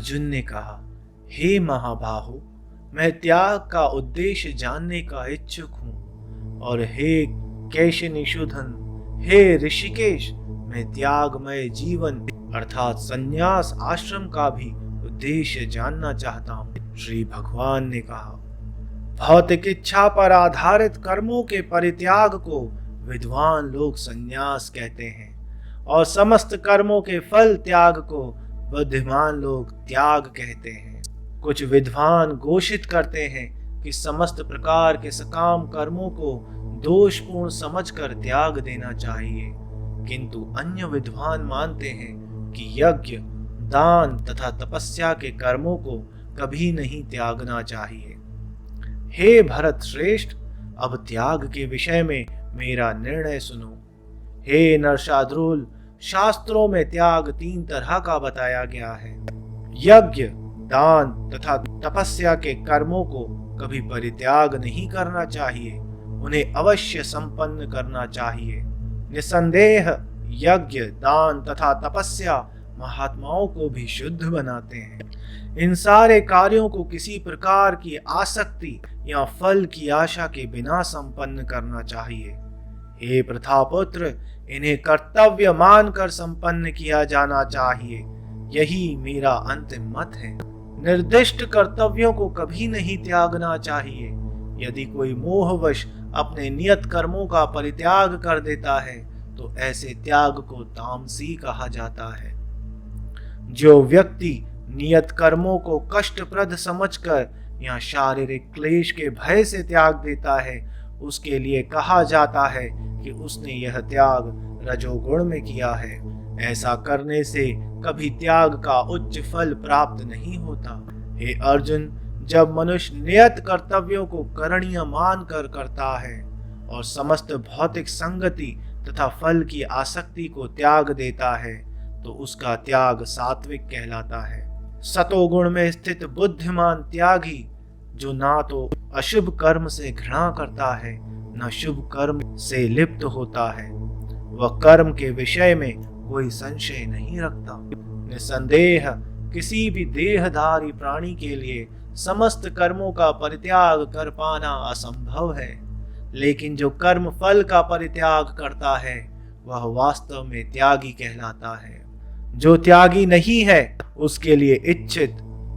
अर्जुन ने कहा, हे महाबाहो, मैं त्याग का उद्देश्य जानने का इच्छुक हूँ। और हे केशनिषूदन, हे ऋषिकेश, मैं त्यागमय जीवन अर्थात संन्यास आश्रम का भी उद्देश्य जानना चाहता हूँ। श्री भगवान ने कहा, भौतिक इच्छा पर आधारित कर्मों के परित्याग को विद्वान लोग संन्यास कहते हैं और समस्त कर्मों के फल त्याग को बुद्धिमान लोग त्याग कहते हैं। कुछ विद्वान घोषित करते हैं कि समस्त प्रकार के सकाम कर्मों को दोषपूर्ण समझकर त्याग देना चाहिए, किंतु अन्य विद्वान मानते हैं कि यज्ञ, दान तथा तपस्या के कर्मों को कभी नहीं त्यागना चाहिए। हे भरत श्रेष्ठ, अब त्याग के विषय में मेरा निर्णय सुनो। हे नरशार्दूल, शास्त्रों में त्याग 3 तरह का बताया गया है। यज्ञ, दान तथा तपस्या के कर्मों को कभी परित्याग नहीं करना चाहिए, उन्हें अवश्य संपन्न करना चाहिए। निसंदेह यज्ञ, दान तथा तपस्या महात्माओं को भी शुद्ध बनाते हैं। इन सारे कार्यों को किसी प्रकार की आसक्ति या फल की आशा के बिना संपन्न करना चाहिए। हे प्रथापुत्र, इन्हें कर्तव्य मानकर संपन्न किया जाना चाहिए। यही मेरा अंतिम मत है। निर्दिष्ट कर्तव्यों को कभी नहीं त्यागना चाहिए। यदि कोई मोहवश अपने नियत कर्मों का परित्याग कर देता है तो ऐसे त्याग को तामसी कहा जाता है। जो व्यक्ति नियत कर्मों को कष्टप्रद समझकर या शारीरिक क्लेश के भय से त्याग देता है, उसके लिए कहा जाता है कि उसने यह त्याग रजोगुण में किया है। ऐसा करने से कभी त्याग का उच्च फल प्राप्त नहीं होता। हे अर्जुन, जब मनुष्य नियत कर्तव्यों को करणीय मानकर करता है और समस्त भौतिक संगति तथा फल की आसक्ति को त्याग देता है तो उसका त्याग सात्विक कहलाता है। सतोगुण में स्थित बुद्धिमान त्यागी, जो ना तो अशुभ कर्म से घृणा करता है न शुभ कर्म से लिप्त होता है, वह कर्म के विषय में कोई संशय नहीं रखता। निसंदेह किसी भी देहधारी प्राणी के लिए समस्त कर्मों का परित्याग कर पाना असंभव है, लेकिन जो कर्म फल का परित्याग करता है वह वास्तव में त्यागी कहलाता है। जो त्यागी नहीं है उसके लिए इच्छित,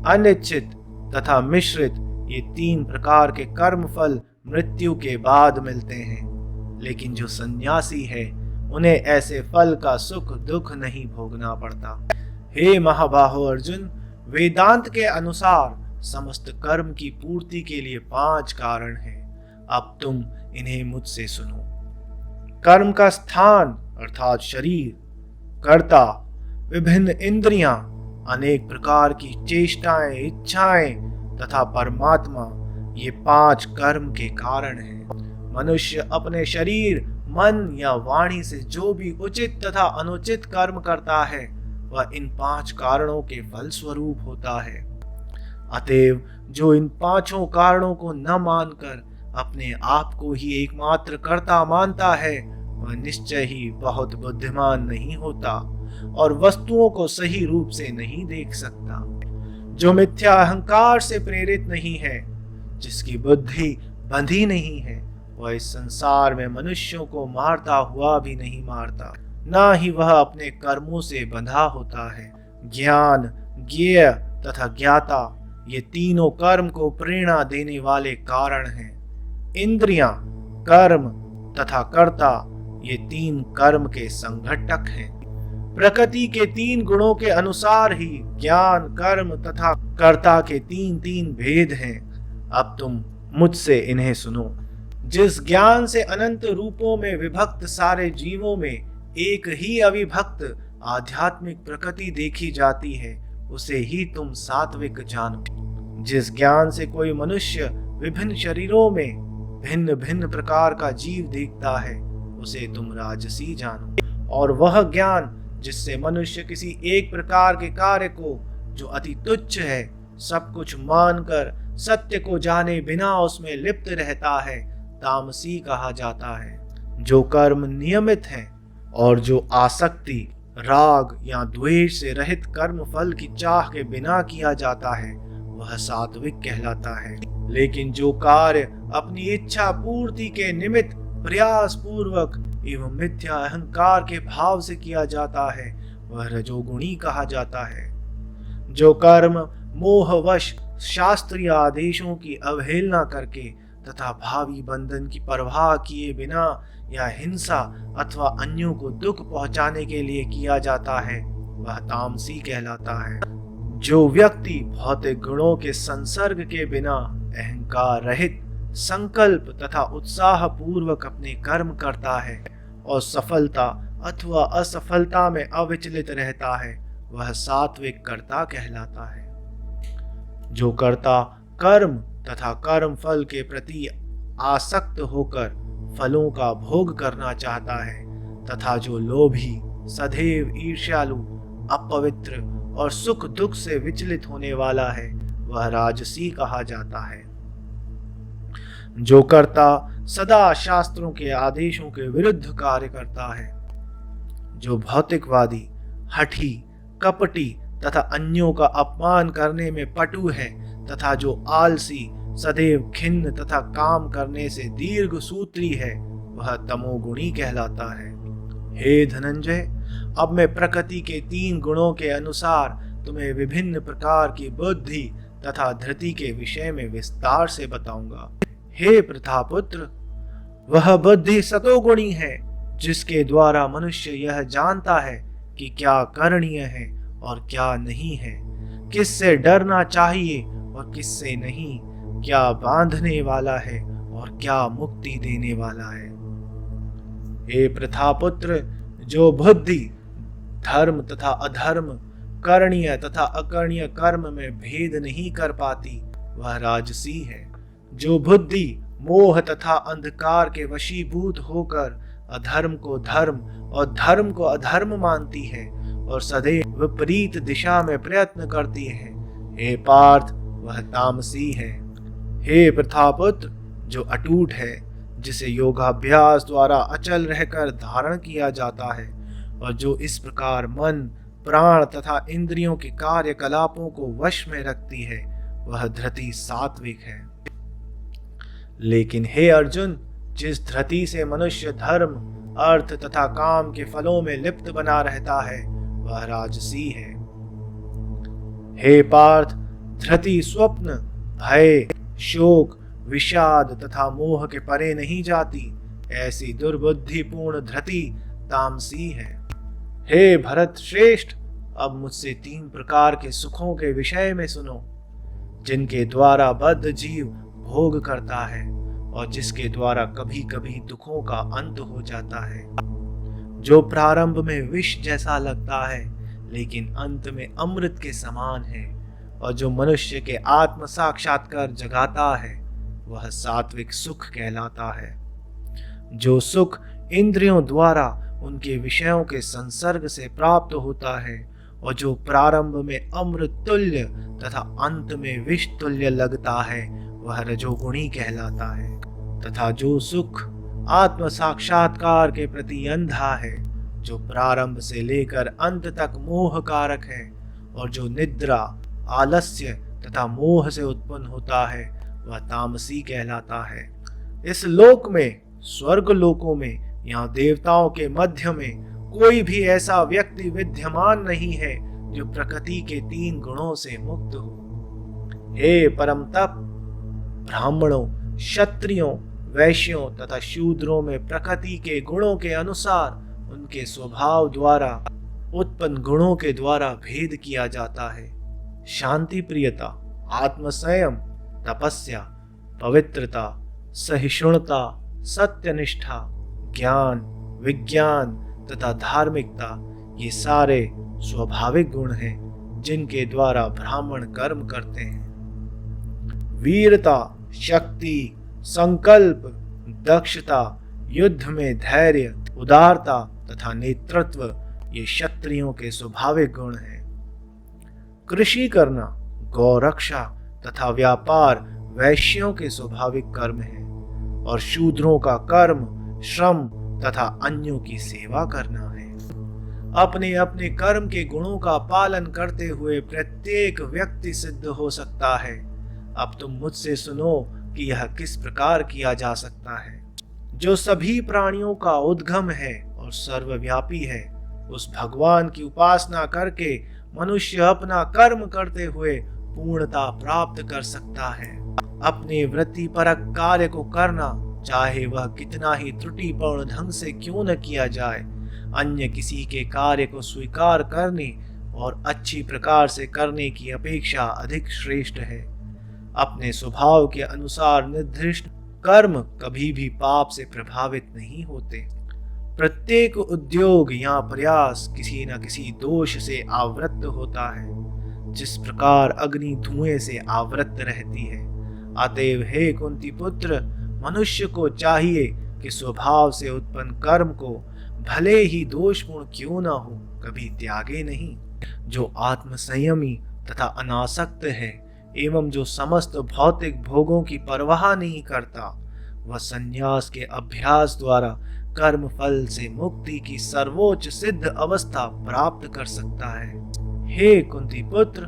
अनिच्छित तथा मिश्रित ये 3 प्रकार के कर्म फल मृत्यु के बाद मिलते हैं, लेकिन जो सन्यासी है उन्हें ऐसे फल का सुख दुख नहीं भोगना पड़ता। हे महाबाहो अर्जुन, वेदांत के अनुसार समस्त कर्म की पूर्ति के लिए 5 कारण हैं। अब तुम इन्हें मुझसे सुनो। कर्म का स्थान अर्थात शरीर, कर्ता, विभिन्न इंद्रियां, अनेक प्रकार की चेष्टाएं, इच्छाएं तथा परमात्मा, ये 5 कर्म के कारण हैं। मनुष्य अपने शरीर, मन या वाणी से जो भी उचित तथा अनुचित कर्म करता है वह इन 5 कारणों के फल स्वरूप होता है। अतएव जो इन 5 कारणों को न मानकर अपने आप को ही एकमात्र कर्ता मानता है वह निश्चय ही बहुत बुद्धिमान नहीं होता और वस्तुओं को सही रूप से नहीं देख सकता। जो मिथ्या अहंकार से प्रेरित नहीं है, जिसकी बुद्धि बंधी नहीं है, वह इस संसार में मनुष्यों को मारता हुआ भी नहीं मारता, ना ही वह अपने कर्मों से बंधा होता है। ज्ञान, ज्ञेय तथा ज्ञाता, ये तीनों कर्म को प्रेरणा देने वाले कारण हैं। इंद्रियां, कर्म तथा कर्ता, ये 3 कर्म के संघटक हैं। प्रकृति के 3 गुणों के अनुसार ही ज्ञान, कर्म तथा कर्ता के 3 भेद हैं। अब तुम मुझसे इन्हें सुनो। जिस ज्ञान से अनंत रूपों में विभक्त सारे जीवों में एक ही अविभक्त आध्यात्मिक प्रकृति देखी जाती है, उसे ही तुम सात्विक जानो। जिस ज्ञान से कोई मनुष्य विभिन्न शरीरों में भिन्न भिन्न प्रकार का जीव देखता है, उसे तुम राजसी जानो। और वह ज्ञान जिससे मनुष्य किसी एक प्रकार के कार्य को जो अति तुच्छ है सब कुछ मानकर सत्य को जाने बिना उसमें लिप्त रहता है, तामसी कहा जाता है। जो कर्म नियमित है और जो आसक्ति, राग या द्वेष से रहित कर्म फल की चाह के बिना किया जाता है वह सात्विक कहलाता है। लेकिन जो कार्य अपनी इच्छा पूर्ति के निमित्त प्रयास पूर्वक एवं मिथ्या अहंकार के भाव से किया जाता है वह रजोगुणी कहा जाता है। जो कर्म मोहवश शास्त्रीय आदेशों की अवहेलना करके तथा भावी बंधन की परवाह किए बिना या हिंसा अथवा अन्यों को दुख पहुंचाने के लिए किया जाता है वह तामसी कहलाता है। जो व्यक्ति भौतिक गुणों के संसर्ग के बिना अहंकार रहित संकल्प तथा उत्साह पूर्वक अपने कर्म करता है और सफलता अथवा असफलता में अविचलित रहता है वह सात्विक कर्ता कहलाता है। जो कर्ता कर्म तथा कर्म फल के प्रति आसक्त होकर फलों का भोग करना चाहता है तथा जो लोभी सदैव ईर्ष्यालु अपवित्र और सुख दुख से विचलित होने वाला है वह राजसी कहा जाता है। जो कर्ता सदा शास्त्रों के आदेशों के विरुद्ध कार्य करता है, जो भौतिकवादी हठी कपटी तथा अन्यों का अपमान करने में पटु है तथा जो आलसी सदैव खिन्न तथा काम करने से दीर्घ सूत्री है वह तमोगुणी कहलाता है। हे धनंजय, अब मैं प्रकृति के 3 गुणों के अनुसार तुम्हें विभिन्न प्रकार की बुद्धि तथा धृति के विषय में विस्तार से बताऊंगा। हे प्रथापुत्र, वह बुद्धि सतोगुणी है जिसके द्वारा मनुष्य यह जानता है कि क्या करणीय है और क्या नहीं है, किससे डरना चाहिए और किससे नहीं, क्या बांधने वाला है और क्या मुक्ति देने वाला है। हे प्रथापुत्र, जो बुद्धि धर्म तथा अधर्म करणीय तथा अकरणीय कर्म में भेद नहीं कर पाती वह राजसी है। जो बुद्धि मोह तथा अंधकार के वशीभूत होकर अधर्म को धर्म और धर्म को अधर्म मानती है और सदैव विपरीत दिशा में प्रयत्न करती है, हे पार्थ, वह तामसी है। हे प्रथापुत्र, जो अटूट है, जिसे योगाभ्यास द्वारा अचल रहकर धारण किया जाता है और जो इस प्रकार मन प्राण तथा इंद्रियों के कार्यकलापों को वश में रखती है वह धृति सात्विक है। लेकिन हे अर्जुन, जिस धृति से मनुष्य धर्म अर्थ तथा काम के फलों में लिप्त बना रहता है वह राजसी है। हे पार्थ, धृति स्वप्न भय शोक विषाद तथा मोह के परे नहीं जाती, ऐसी दुर्बुद्धिपूर्ण धृति तामसी है। हे भरत श्रेष्ठ, अब मुझसे 3 प्रकार के सुखों के विषय में सुनो जिनके द्वारा बद्ध जीव भोग करता है और जिसके द्वारा कभी कभी दुखों का अंत हो जाता है। जो प्रारंभ में विष जैसा लगता है लेकिन अंत में अमृत के समान है और जो मनुष्य के आत्म साक्षात्कार जगाता है वह सात्विक सुख कहलाता है। जो सुख इंद्रियों द्वारा उनके विषयों के संसर्ग से प्राप्त होता है और जो प्रारंभ में अमृत तुल्य तथा अंत में विष तुल्य लगता है वह रजोगुणी कहलाता है। तथा जो सुख आत्म साक्षात्कार के प्रति अंधा है, जो प्रारंभ से लेकर अंत तक मोह कारक है और जो निद्रा आलस्य तथा मोह से उत्पन्न होता है वह तामसी कहलाता है। इस लोक में स्वर्ग लोकों में यहाँ देवताओं के मध्य में कोई भी ऐसा व्यक्ति विद्यमान नहीं है जो प्रकृति के 3 गुणों से मुक्त हो। हे परम तप, ब्राह्मणों क्षत्रियों वैश्यों तथा शूद्रों में प्रकृति के गुणों के अनुसार उनके स्वभाव द्वारा उत्पन्न गुणों के द्वारा भेद किया जाता है। शांति प्रियता, आत्मसंयम, तपस्या, पवित्रता, सहिष्णुता, सत्यनिष्ठा, ज्ञान, विज्ञान तथा धार्मिकता ये सारे स्वाभाविक गुण हैं जिनके द्वारा ब्राह्मण कर्म करते हैं। वीरता, शक्ति, संकल्प, दक्षता, युद्ध में धैर्य, उदारता तथा नेतृत्व ये क्षत्रियों के स्वाभाविक गुण हैं। कृषि करना, गौरक्षा तथा व्यापार वैश्यों के स्वाभाविक कर्म हैं और शूद्रों का कर्म श्रम तथा अन्यों की सेवा करना है। अपने अपने कर्म के गुणों का पालन करते हुए प्रत्येक व्यक्ति सिद्ध हो सकता है। अब तुम मुझसे सुनो कि यह किस प्रकार किया जा सकता है। जो सभी प्राणियों का उद्गम है और सर्वव्यापी है, उस भगवान की उपासना करके मनुष्य अपना कर्म करते हुए पूर्णता प्राप्त कर सकता है। अपने वृत्तिपरक कार्य को करना, चाहे वह कितना ही त्रुटिपूर्ण ढंग से क्यों न किया जाए, अन्य किसी के कार्य को स्वीकार करने और अच्छी प्रकार से करने की अपेक्षा अधिक श्रेष्ठ है। अपने स्वभाव के अनुसार निर्दिष्ट कर्म कभी भी पाप से प्रभावित नहीं होते। प्रत्येक उद्योग या प्रयास किसी न किसी दोष से आवृत होता है, जिस प्रकार अग्नि धुएं से आवृत रहती है। अतएव हे कुंती पुत्र, मनुष्य को चाहिए कि स्वभाव से उत्पन्न कर्म को भले ही दोषपूर्ण क्यों न हो, कभी त्यागे नहीं। जो आत्म संयमी तथा अनासक्त है एवं जो समस्त भौतिक भोगों की परवाह नहीं करता, वह संन्यास के अभ्यास द्वारा कर्म फल से मुक्ति की सर्वोच्च सिद्ध अवस्था प्राप्त कर सकता है। हे कुंती पुत्र,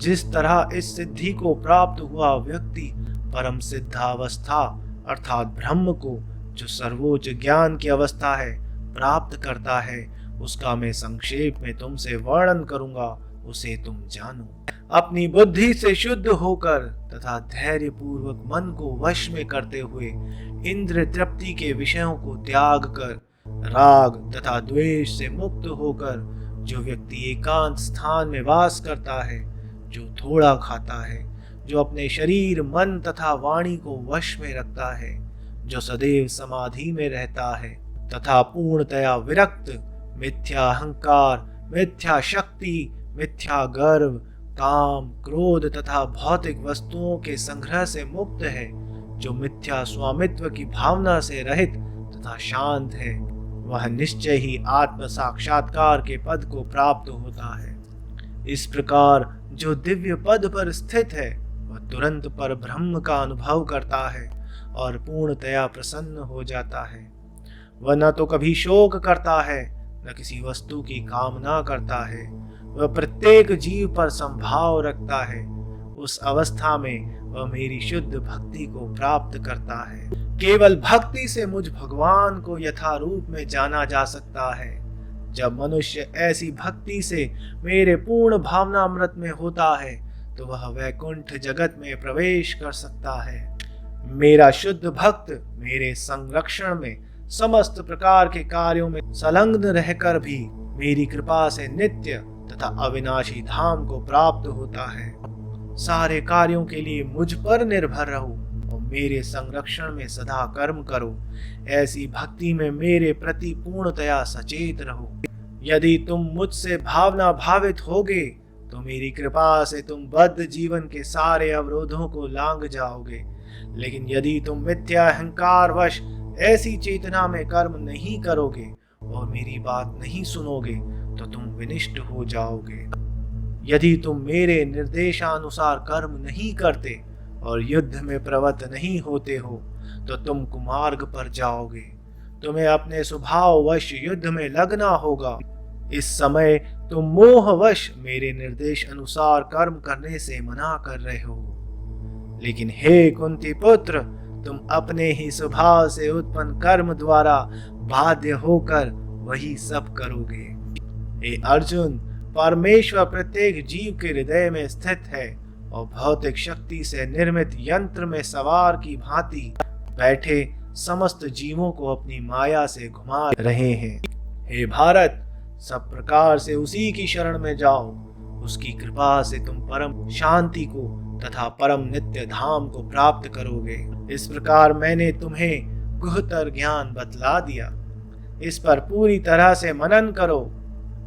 जिस तरह इस सिद्धि को प्राप्त हुआ व्यक्ति परम सिद्धावस्था अर्थात ब्रह्म को, जो सर्वोच्च ज्ञान की अवस्था है, प्राप्त करता है, उसका मैं संक्षेप में तुमसे वर्णन करूंगा, उसे तुम जानो। अपनी बुद्धि से शुद्ध होकर तथा धैर्य पूर्वक मन को वश में करते हुए इंद्र तृप्ति के विषयों को त्याग कर राग तथा द्वेष से मुक्त होकर जो व्यक्ति एकांत स्थान में वास करता है, जो थोड़ा खाता है, जो अपने शरीर मन तथा वाणी को वश में रखता है, जो सदैव समाधि में रहता है तथा पूर्णतया विरक्त, मिथ्या अहंकार, मिथ्या शक्ति, मिथ्या गर्व, काम, क्रोध तथा भौतिक वस्तुओं के संग्रह से मुक्त है, जो मिथ्या स्वामित्व की भावना से रहित तथा शांत है, वह निश्चय ही आत्म साक्षात्कार के पद को प्राप्त होता है। इस प्रकार जो दिव्य पद पर स्थित है, वह तुरंत पर ब्रह्म का अनुभव करता है और पूर्णतया प्रसन्न हो जाता है। वह न तो कभी शोक करता है, न किसी वस्तु की कामना करता है। वह प्रत्येक जीव पर संभाव रखता है। उस अवस्था में वह मेरी शुद्ध भक्ति को प्राप्त करता है। केवल भक्ति से मुझ भगवान को यथारूप में जाना जा सकता है। जब मनुष्य ऐसी भक्ति से मेरे पूर्ण भावनामृत में होता है, तो वह वैकुंठ जगत में प्रवेश कर सकता है। मेरा शुद्ध भक्त मेरे संरक्षण में समस्त प्रकार के कार्यों में संलग्न रहकर भी मेरी कृपा से नित्य तथा अविनाशी धाम को प्राप्त होता है। सारे कार्यों के लिए मुझ पर निर्भर रहो और मेरे संरक्षण में सदा कर्म करो। ऐसी भक्ति में मेरे प्रति पूर्णतया सचेत रहो। यदि तुम मुझसे भावना भावित होगे, तो मेरी कृपा से तुम बद्ध जीवन के सारे अवरोधों को लांघ जाओगे। लेकिन यदि तुम मिथ्या अहंकार वश ऐसी चेतना में कर्म नहीं करोगे और मेरी बात नहीं सुनोगे, तो तुम विनिष्ट हो जाओगे। यदि तुम मेरे निर्देशानुसार कर्म नहीं करते और युद्ध में प्रवृत्त नहीं होते हो, तो तुम कुमार्ग पर जाओगे। तुम्हें अपने स्वभाववश युद्ध में लगना होगा। इस समय तुम मोहवश मेरे निर्देश अनुसार कर्म करने से मना कर रहे हो। लेकिन हे कुंती पुत्र, तुम अपने ही स्वभाव से उत्पन्न कर्म द्वारा बाध्य होकर वही सब करोगे। हे अर्जुन, परमेश्वर प्रत्येक जीव के हृदय में स्थित है और भौतिक शक्ति से निर्मित यंत्र में सवार की भांति बैठे समस्त जीवों को अपनी माया से घुमा रहे हैं। हे भारत, सब प्रकार से उसी की शरण में जाओ। उसकी कृपा से तुम परम शांति को तथा परम नित्य धाम को प्राप्त करोगे। इस प्रकार मैंने तुम्हें गुहतर ज्ञान बतला दिया। इस पर पूरी तरह से मनन करो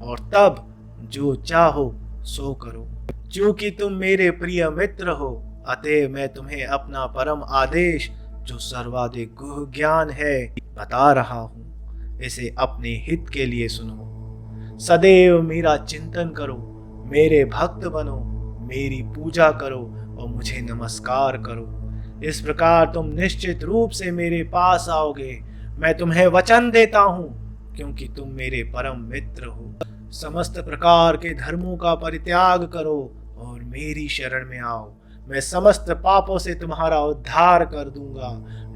और तब जो चाहो सो करो। क्योंकि तुम मेरे प्रिय मित्र हो, अतः मैं तुम्हें अपना परम आदेश, जो सर्वाधिक गुह ज्ञान है, बता रहा हूँ। इसे अपने हित के लिए सुनो। सदैव मेरा चिंतन करो, मेरे भक्त बनो, मेरी पूजा करो और मुझे नमस्कार करो। इस प्रकार तुम निश्चित रूप से मेरे पास आओगे। मैं तुम्हें वचन देता हूँ, क्योंकि तुम मेरे परम मित्र हो। समस्त प्रकार के धर्मों का परित्याग करो और मेरी शरण में आओ। मैं समस्त पापों से तुम्हारा उद्धार कर दूंगा।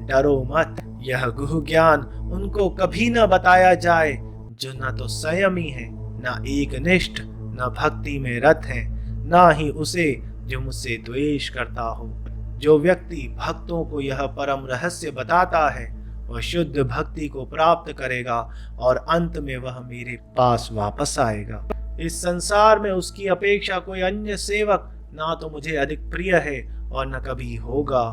डरो मत। यह गुह ज्ञान उनको कभी न बताया जाए जो न तो संयमी है, न एकनिष्ठ, न भक्ति में रत है, न ही उसे जो मुझसे द्वेष करता हो। जो व्यक्ति भक्तों को यह परम रहस्य बताता है वह शुद्ध भक्ति को प्राप्त करेगा और अंत में वह मेरे पास वापस आएगा। इस संसार में उसकी अपेक्षा कोई अन्य सेवक ना तो मुझे अधिक प्रिय है और न कभी होगा।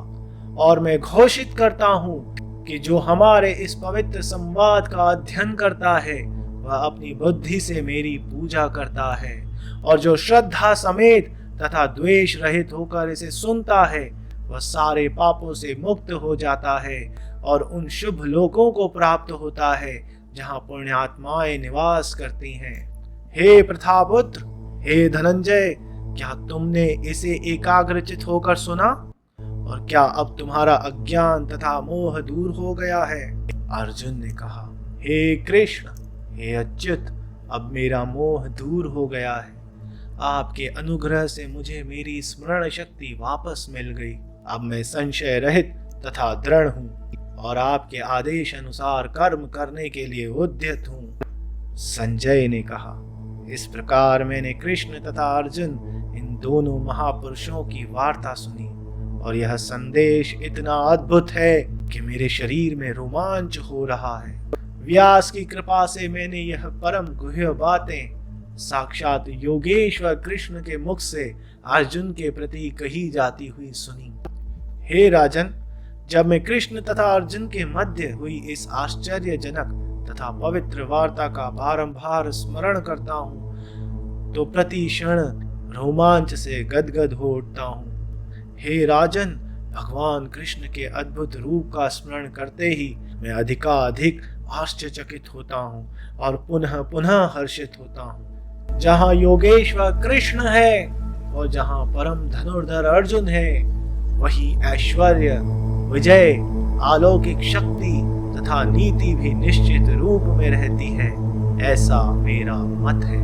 और मैं घोषित करता हूँ कि जो हमारे इस पवित्र संवाद का अध्ययन करता है वह अपनी बुद्धि से मेरी पूजा करता है, और जो श्रद्धा समेत तथा द्वेष रहित होकर इसे सुनता है वह सारे पापों से मुक्त हो जाता है और उन शुभ लोकों को प्राप्त होता है जहाँ पुण्यात्माएं निवास करती हैं। हे प्रथापुत्र, हे धनंजय, क्या तुमने इसे एकाग्रचित होकर सुना? और क्या अब तुम्हारा अज्ञान तथा मोह दूर हो गया है? अर्जुन ने कहा, हे कृष्ण, हे अच्युत, अब मेरा मोह दूर हो गया है। आपके अनुग्रह से मुझे मेरी स्मरण शक्ति वापस मिल गई। अब मैं संशय रहित तथा दृढ़ हूँ और आपके आदेश अनुसार कर्म करने के लिए उद्यत हूँ। संजय ने कहा, इस प्रकार मैंने कृष्ण तथा अर्जुन इन दोनों महापुरुषों की वार्ता सुनी और यह संदेश इतना अद्भुत है कि मेरे शरीर में रोमांच हो रहा है। व्यास की कृपा से मैंने यह परम गुह्य बातें साक्षात योगेश्वर कृष्ण के मुख से अर्जुन के प्रति कही जाती हुई सुनी। हे राजन, जब मैं कृष्ण तथा अर्जुन के मध्य हुई इस आश्चर्यजनक तथा पवित्र वार्ता का बारंबार स्मरण करता हूँ तो प्रति क्षण रोमांच से गदगद हो उठता हूँ। हे राजन, भगवान कृष्ण के अद्भुत रूप का स्मरण करते ही मैं अधिकाधिक आश्चर्यचकित होता हूँ और पुनः पुनः हर्षित होता हूँ। जहाँ योगेश्वर कृष्ण है और जहाँ परम धनुर्धर अर्जुन है, वही ऐश्वर्य, विजय, अलौकिक शक्ति तथा नीति भी निश्चित रूप में रहती है। ऐसा मेरा मत है।